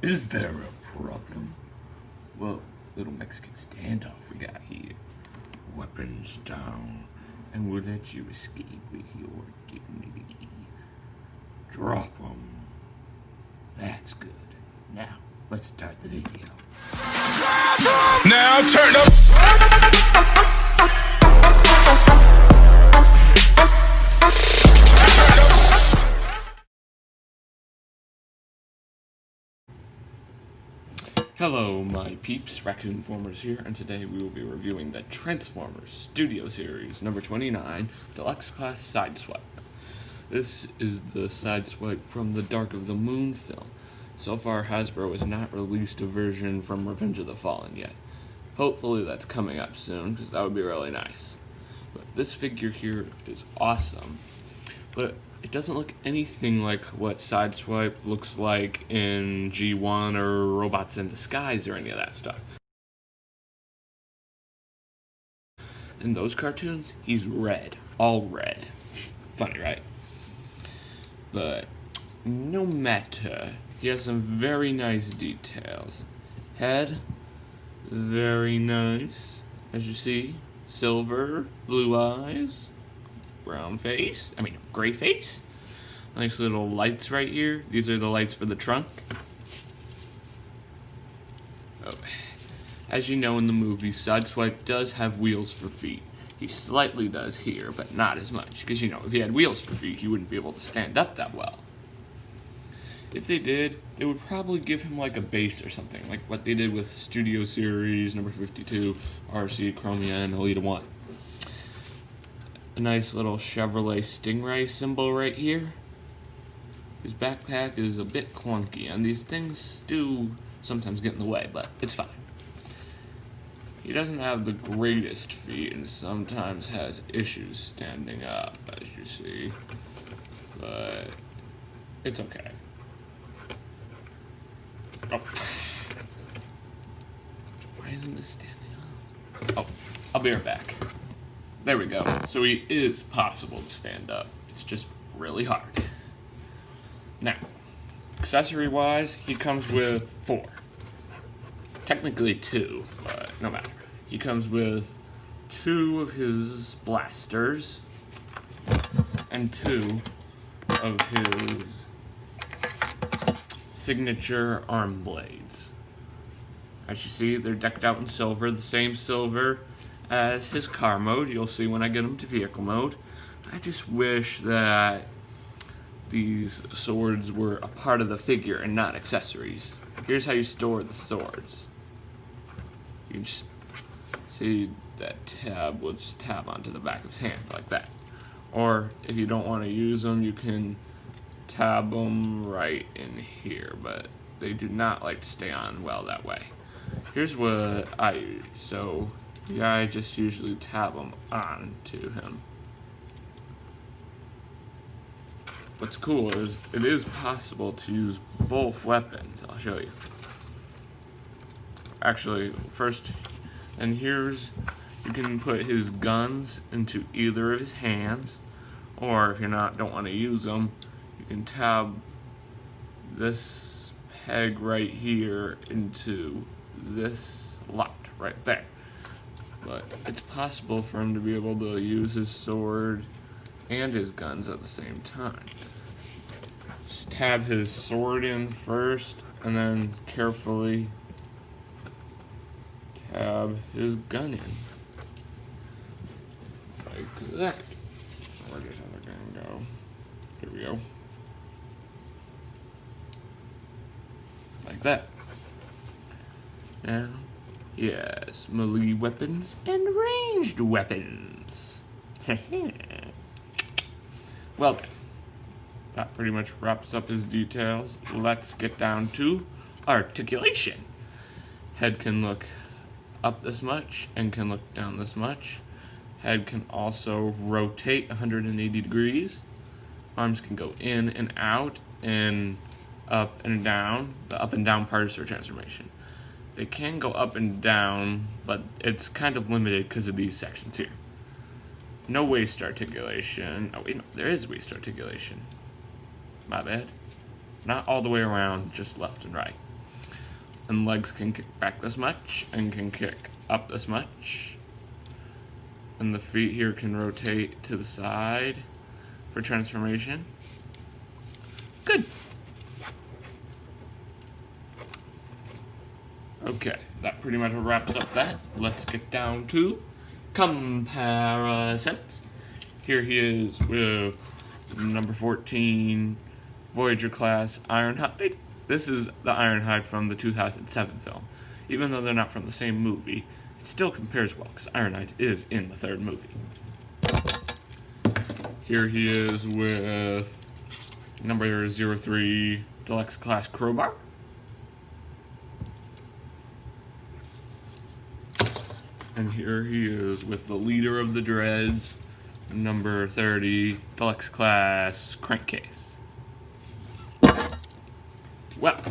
Is there a problem? Well, little Mexican standoff we got here. Weapons down, and we'll let you escape with your dignity. Drop them. That's good. Now, let's start the video. Now turn up. Hello my peeps, Raccoon-Formers here, and today we will be reviewing the Transformers Studio Series number 29 Deluxe Class Sideswipe. This is the Sideswipe from the Dark of the Moon film. So far Hasbro has not released a version from Revenge of the Fallen yet. Hopefully that's coming up soon, because that would be really nice. But this figure here is awesome, but it doesn't look anything like what Sideswipe looks like in G1 or Robots in Disguise or any of that stuff. In those cartoons, he's red. All red. Funny, right? But no matter, he has some very nice details. Head, very nice. As you see, silver, blue eyes. Brown face, gray face. Nice little lights right here. These are the lights for the trunk. Oh. As you know in the movie, Sideswipe does have wheels for feet. He slightly does here, but not as much. Because, if he had wheels for feet, he wouldn't be able to stand up that well. If they did, they would probably give him like a base or something, like what they did with Studio Series number 52, RC, Chromia, and Elita 1. A nice little Chevrolet Stingray symbol right here. His backpack is a bit clunky, and these things do sometimes get in the way, but it's fine. He doesn't have the greatest feet, and sometimes has issues standing up, as you see, but it's okay. Oh. Why isn't this standing up? Oh, I'll be right back. There we go. So he is possible to stand up. It's just really hard. Now, accessory-wise, he comes with 4. Technically 2, but no matter. He comes with 2 of his blasters and 2 of his signature arm blades. As you see, they're decked out in silver, the same silver as his car mode. You'll see when I get him to vehicle mode. I just wish that these swords were a part of the figure and not accessories. Here's how you store the swords. You can just see that tab will just tab onto the back of his hand like that. Or if you don't want to use them, you can tab them right in here, but they do not like to stay on well that way. Here's what I use. So yeah, I just usually tab them on to him. What's cool is it is possible to use both weapons. I'll show you. Actually, first, and here's, you can put his guns into either of his hands, or if you don't want to use them, you can tab this peg right here into this lot right there. But it's possible for him to be able to use his sword and his guns at the same time. Just tab his sword in first, and then carefully tab his gun in. Like that. Where'd this other gun go? Here we go. Like that. And yes, melee weapons and ranged weapons. Well then, that pretty much wraps up his details. Let's get down to articulation. Head can look up this much and can look down this much. Head can also rotate 180 degrees. Arms can go in and out and up and down. The up and down part is for transformation. They can go up and down, but it's kind of limited because of these sections here. No waist articulation. Oh wait, no, there is waist articulation. My bad. Not all the way around, just left and right. and legs can kick back this much and can kick up this much. And the feet here can rotate to the side for transformation. Good. Okay, that pretty much wraps up that. Let's get down to comparisons. Here he is with number 14, Voyager class Ironhide. This is the Ironhide from the 2007 film. Even though they're not from the same movie, it still compares well, because Ironhide is in the third movie. Here he is with number 03, Deluxe class Crowbar. And here he is with the leader of the Dreads, number 30, Deluxe class Crankcase. Well,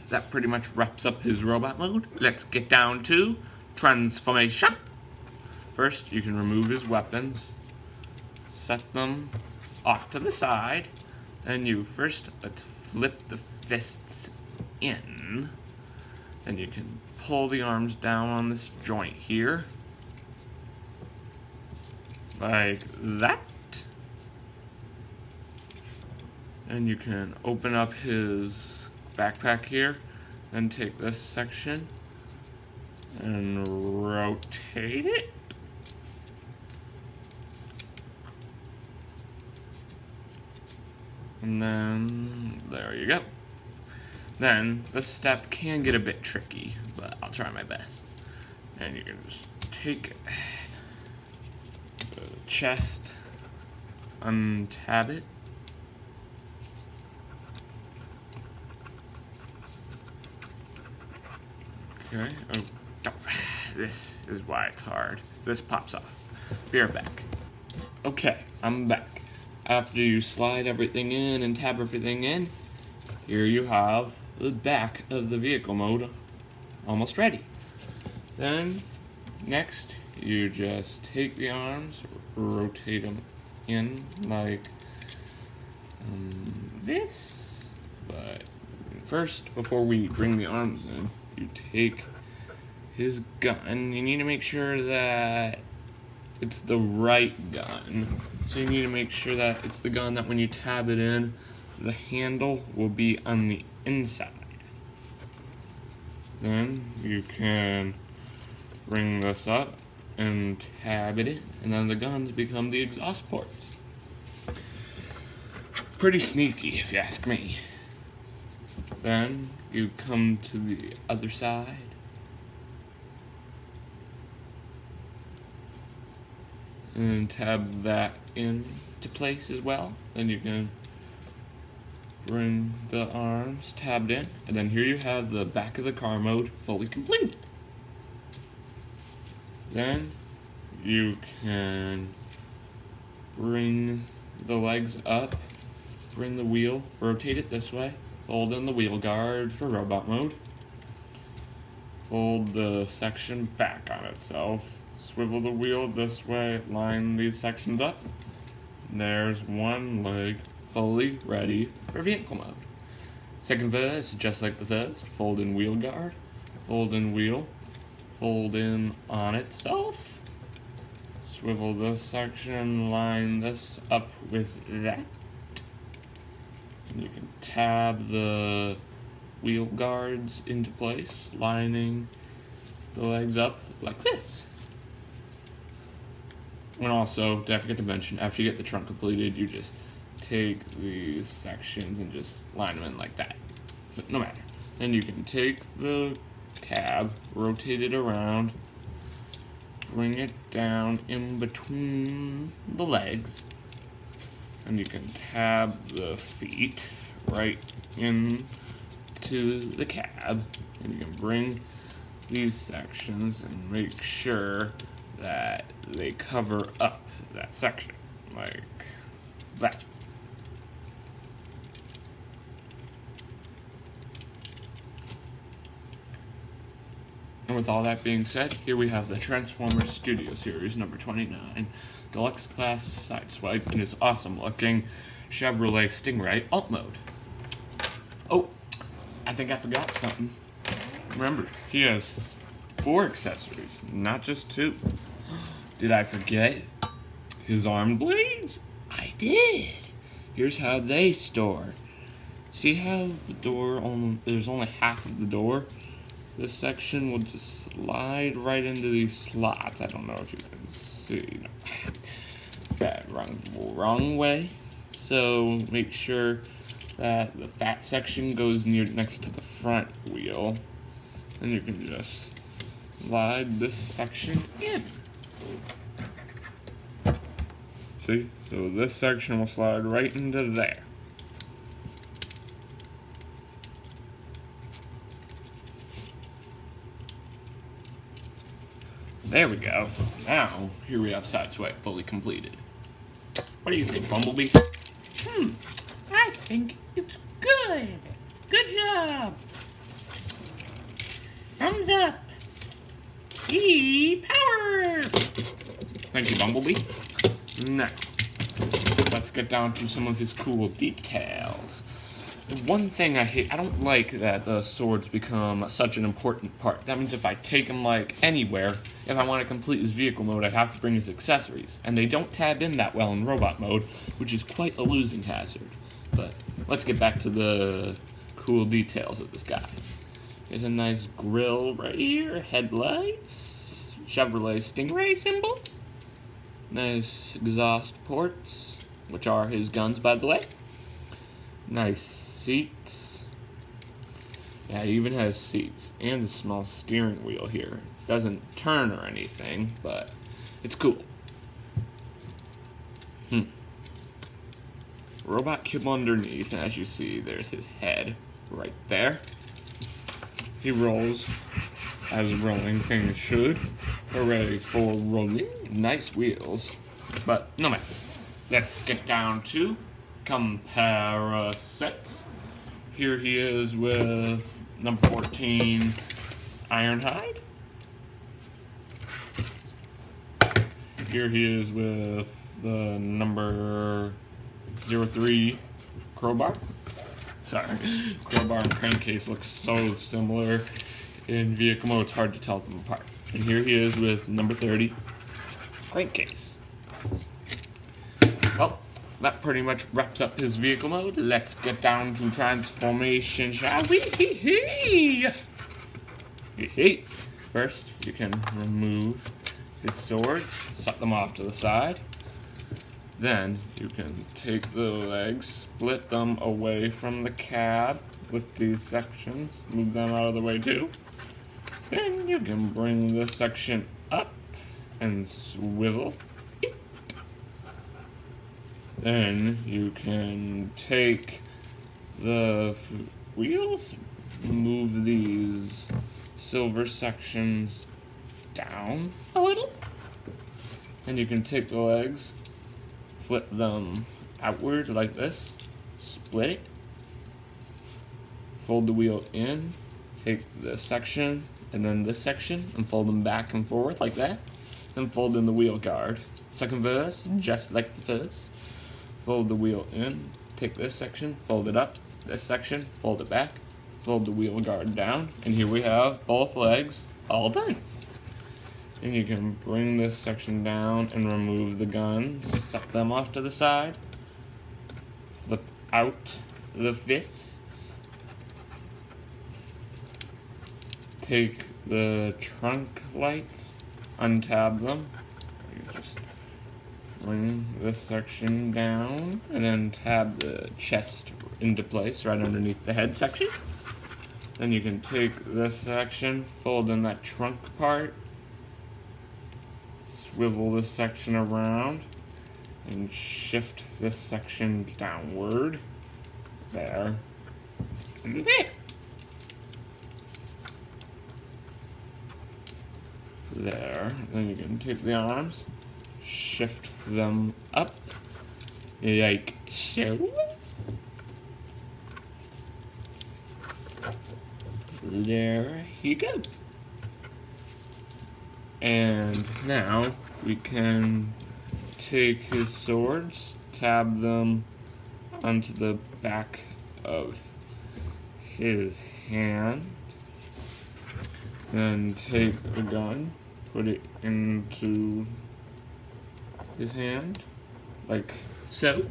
that pretty much wraps up his robot mode. Let's get down to transformation. First, you can remove his weapons, set them off to the side, and let's flip the fists in. Then you can pull the arms down on this joint here, like that. And you can open up his backpack here and take this section and rotate it. And then there you go. Then this step can get a bit tricky, but I'll try my best. And you can just take the chest, untab it, okay. Oh, this is why it's hard. This pops off. Be right back. Okay, I'm back. After you slide everything in and tab everything in, here you have the back of the vehicle mode almost ready. Then, next, you just take the arms, rotate them in like this. But first, before we bring the arms in, you take his gun. You need to make sure that it's the right gun. So you need to make sure that it's the gun that when you tab it in, the handle will be on the inside. Then you can bring this up and tab it in, and then the guns become the exhaust ports. Pretty sneaky, if you ask me. Then you come to the other side. And tab that into place as well. Then you can bring the arms tabbed in. And then here you have the back of the car mode fully completed. Then you can bring the legs up, bring the wheel, rotate it this way, fold in the wheel guard for robot mode, fold the section back on itself, swivel the wheel this way, line these sections up. There's one leg fully ready for vehicle mode. Second verse, just like the first, fold in wheel guard, fold in wheel, fold in on itself, swivel this section, line this up with that. And you can tab the wheel guards into place, lining the legs up like this. And also, don't forget to mention, after you get the trunk completed, you just take these sections and just line them in like that. But no matter. Then you can take the cab, rotate it around, bring it down in between the legs, and you can tab the feet right into the cab, and you can bring these sections and make sure that they cover up that section, like that. And with all that being said, here we have the Transformers Studio Series number 29, Deluxe Class Sideswipe in its awesome looking Chevrolet Stingray alt mode. Oh, I think I forgot something. Remember, he has 4 accessories, not just 2. Did I forget? His arm blades? I did. Here's how they store. See how the door there's only half of the door? This section will just slide right into these slots. I don't know if you can see. Bad, wrong way. So make sure that the fat section goes next to the front wheel. And you can just slide this section in. See? So this section will slide right into there. There we go. Now, here we have Sideswipe fully completed. What do you think, Bumblebee? I think it's good. Good job. Thumbs up. E-power. Thank you, Bumblebee. Now, let's get down to some of his cool details. The one thing I hate, I don't like that the swords become such an important part. That means if I take him, like, anywhere, if I want to complete his vehicle mode, I have to bring his accessories. And they don't tab in that well in robot mode, which is quite a losing hazard. But let's get back to the cool details of this guy. There's a nice grill right here, headlights, Chevrolet Stingray symbol, nice exhaust ports, which are his guns, by the way. Nice seats. Yeah, he even has seats and a small steering wheel here. Doesn't turn or anything, but it's cool. Robot cube underneath, and as you see, there's his head right there. He rolls as rolling things should. Hooray for rolling. Nice wheels. But no matter. Let's get down to comparisons. Here he is with number 14, Ironhide. Here he is with the number 03, Crowbar. Sorry, Crowbar and Crankcase look so similar. In vehicle mode, it's hard to tell them apart. And here he is with number 30, Crankcase. Well, that pretty much wraps up his vehicle mode. Let's get down to transformation, shall we? First, you can remove his swords, set them off to the side. Then you can take the legs, split them away from the cab with these sections, move them out of the way too. Then you can bring this section up and swivel it. Then you can take the wheels, move these silver sections down a little. Then you can take the legs, flip them outward like this, split it, fold the wheel in, take this section and then this section and fold them back and forward like that, then fold in the wheel guard. Second verse, just like the first. Fold the wheel in, take this section, fold it up, this section, fold it back, fold the wheel guard down, and here we have both legs all done. And you can bring this section down and remove the guns, set them off to the side, flip out the fists, take the trunk lights, untab them, you just bring this section down, and then tab the chest into place right underneath the head section. Then you can take this section, fold in that trunk part, swivel this section around, and shift this section downward. There. And there. There. Then you can take the arms, shift them up, like so. There you go. And now we can take his swords, tab them onto the back of his hand, Then take the gun, put it into his hand, like so.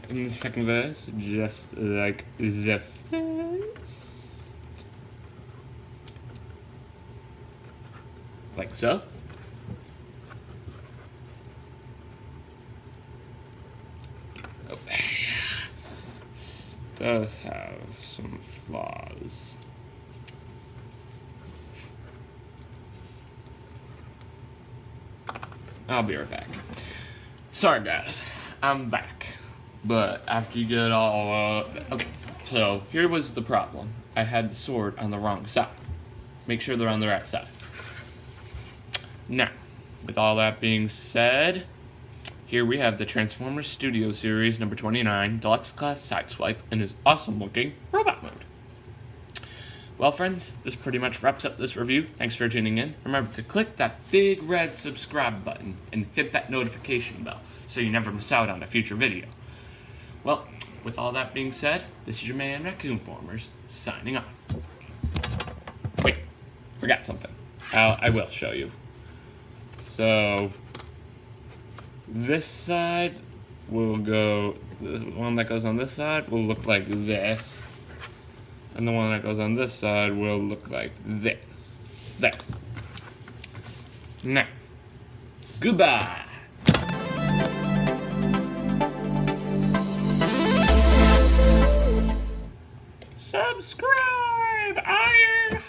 In the second verse, just like the first. Like so. Oh, yeah. This does have some flaws. I'll be right back. Sorry guys, I'm back. But after you get all, okay, so here was the problem. I had the sword on the wrong side. Make sure they're on the right side. Now, with all that being said, here we have the Transformers Studio Series number 29, Deluxe Class Sideswipe, in his awesome looking robot mode. Well friends, this pretty much wraps up this review. Thanks for tuning in. Remember to click that big red subscribe button and hit that notification bell so you never miss out on a future video. Well, with all that being said, this is your man Raccoon-Formers, signing off. Wait, forgot something. I will show you. So, this side will go, the one that goes on this side will look like this. And the one that goes on this side will look like this. There. Now, goodbye. Subscribe, Iron